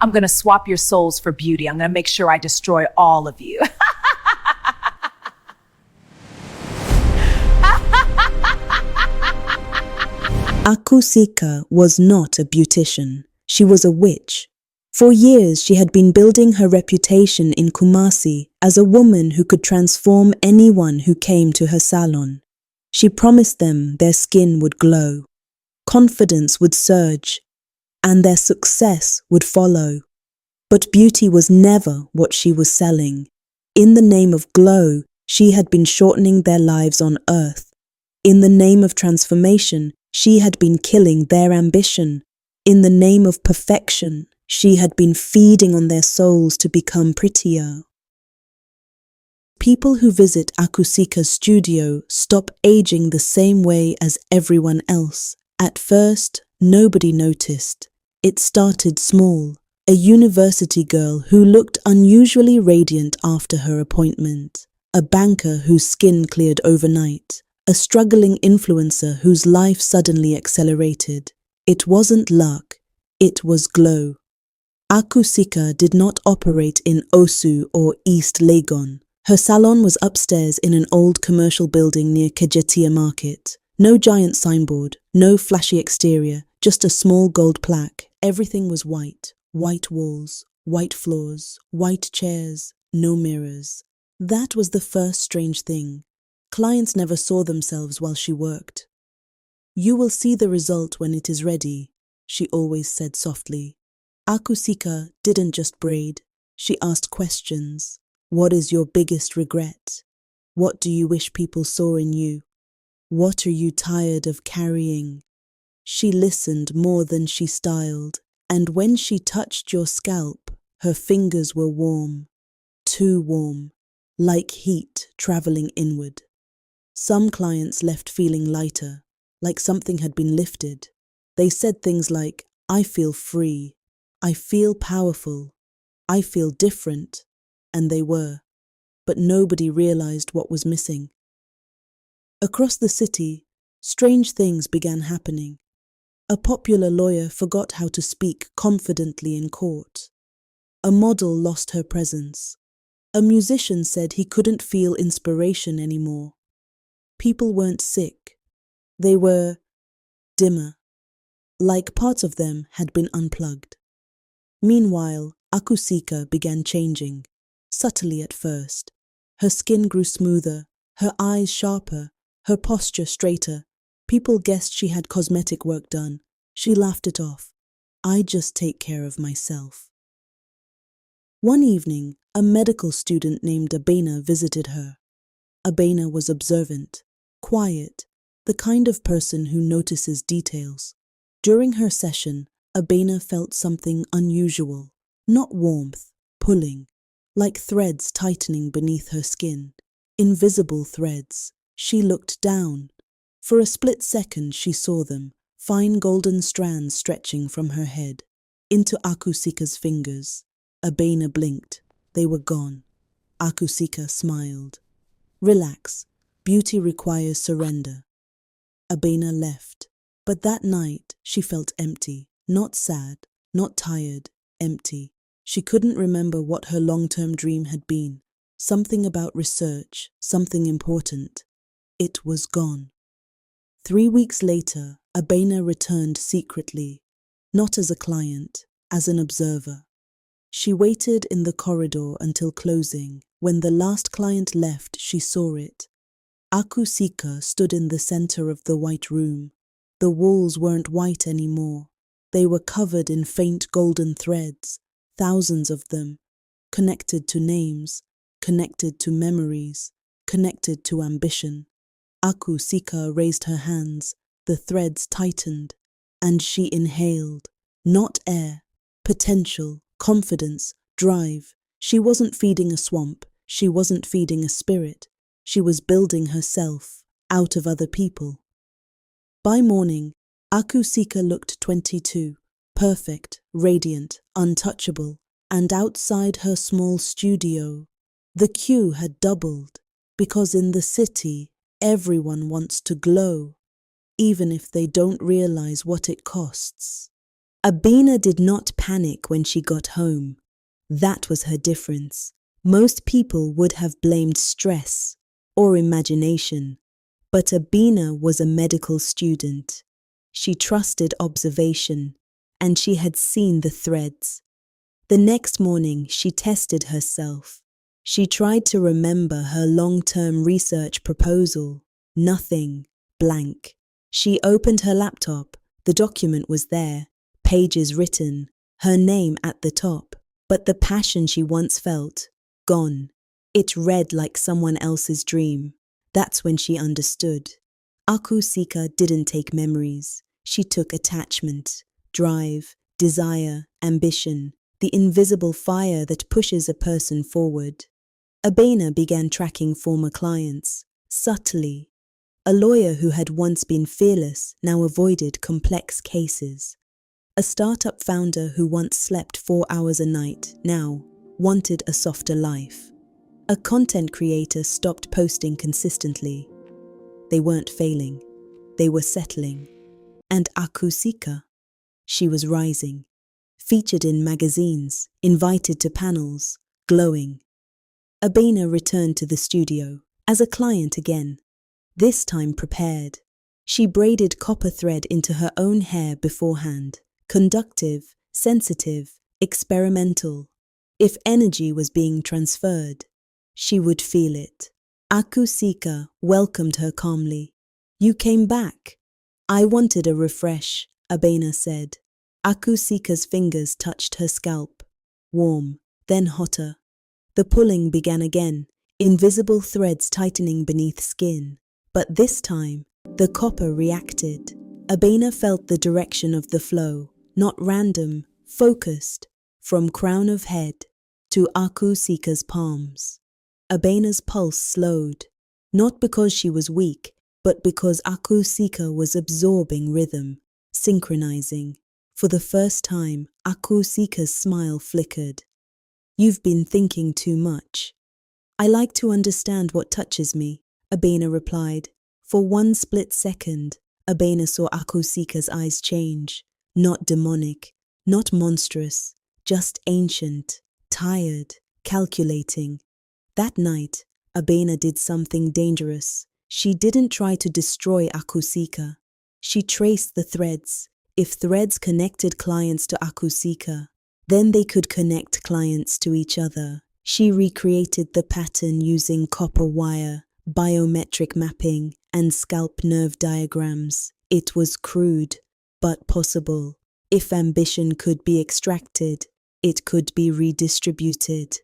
I'm gonna swap your souls for beauty. I'm gonna make sure I destroy all of you. Aku Sika was not a beautician. She was a witch. For years, she had been building her reputation in Kumasi as a woman who could transform anyone who came to her salon. She promised them their skin would glow, confidence would surge, and their success would follow. But beauty was never what she was selling. In the name of glow, she had been shortening their lives on earth. In the name of transformation, she had been killing their ambition. In the name of perfection, she had been feeding on their souls to become prettier. People who visit Aku Sika's studio stop aging the same way as everyone else. At first, nobody noticed. It started small. A university girl who looked unusually radiant after her appointment. A banker whose skin cleared overnight. A struggling influencer whose life suddenly accelerated. It wasn't luck, it was glow. Aku Sika did not operate in Osu or East Legon. Her salon was upstairs in an old commercial building near Kejetia Market. No giant signboard, no flashy exterior, just a small gold plaque. Everything was white. White walls, white floors, white chairs, no mirrors. That was the first strange thing. Clients never saw themselves while she worked. "You will see the result when it is ready," she always said softly. Aku Sika didn't just braid. She asked questions. What is your biggest regret? What do you wish people saw in you? What are you tired of carrying? She listened more than she styled, and when she touched your scalp, her fingers were warm, too warm, like heat traveling inward. Some clients left feeling lighter, like something had been lifted. They said things like, "I feel free, I feel powerful, I feel different," and they were. But nobody realized what was missing. Across the city, strange things began happening. A popular lawyer forgot how to speak confidently in court. A model lost her presence. A musician said he couldn't feel inspiration anymore. People weren't sick. They were dimmer, like parts of them had been unplugged. Meanwhile, Aku Sika began changing, subtly at first. Her skin grew smoother, her eyes sharper, her posture straighter. People guessed she had cosmetic work done. She laughed it off. "I just take care of myself." One evening, a medical student named Abena visited her. Abena was observant, quiet, the kind of person who notices details. During her session, Abena felt something unusual, not warmth, pulling, like threads tightening beneath her skin. Invisible threads. She looked down. For a split second she saw them, fine golden strands stretching from her head, into Aku Sika's fingers. Abena blinked. They were gone. Aku Sika smiled. "Relax. Beauty requires surrender." Abena left. But that night she felt empty. Not sad, not tired, empty. She couldn't remember what her long-term dream had been. Something about research, something important. It was gone. 3 weeks later, Abena returned secretly, not as a client, as an observer. She waited in the corridor until closing. When the last client left, she saw it. Aku Sika stood in the center of the white room. The walls weren't white anymore. They were covered in faint golden threads, thousands of them, connected to names, connected to memories, connected to ambition. Aku Sika raised her hands, the threads tightened, and she inhaled. Not air, potential, confidence, drive. She wasn't feeding a swamp, she wasn't feeding a spirit. She was building herself out of other people. By morning, Aku Sika looked 22, perfect, radiant, untouchable, and outside her small studio, the queue had doubled, because in the city, everyone wants to glow, even if they don't realize what it costs. Abina did not panic when she got home. That was her difference. Most people would have blamed stress or imagination, but Abina was a medical student. She trusted observation, and she had seen the threads. The next morning, she tested herself. She tried to remember her long-term research proposal. Nothing. Blank. She opened her laptop. The document was there, pages written, her name at the top. But the passion she once felt, gone. It read like someone else's dream. That's when she understood. Aku Sika didn't take memories. She took attachment, drive, desire, ambition, the invisible fire that pushes a person forward. Abena began tracking former clients, subtly. A lawyer who had once been fearless now avoided complex cases. A startup founder who once slept 4 hours a night now wanted a softer life. A content creator stopped posting consistently. They weren't failing. They were settling. And Aku Sika, she was rising. Featured in magazines, invited to panels, glowing. Abena returned to the studio, as a client again, this time prepared. She braided copper thread into her own hair beforehand, conductive, sensitive, experimental. If energy was being transferred, she would feel it. Aku Sika welcomed her calmly. "You came back." "I wanted a refresh," Abena said. Aku Sika's fingers touched her scalp, warm, then hotter. The pulling began again, invisible threads tightening beneath skin. But this time, the copper reacted. Abena felt the direction of the flow, not random, focused, from crown of head to Aku Sika's palms. Abena's pulse slowed, not because she was weak, but because Aku Sika was absorbing rhythm, synchronizing. For the first time, Aku Sika's smile flickered. "You've been thinking too much." "I like to understand what touches me," Abena replied. For one split second, Abena saw Aku Sika's eyes change. Not demonic, not monstrous, just ancient, tired, calculating. That night, Abena did something dangerous. She didn't try to destroy Aku Sika. She traced the threads. If threads connected clients to Aku Sika, then they could connect clients to each other. She recreated the pattern using copper wire, biometric mapping, and scalp nerve diagrams. It was crude, but possible. If ambition could be extracted, it could be redistributed.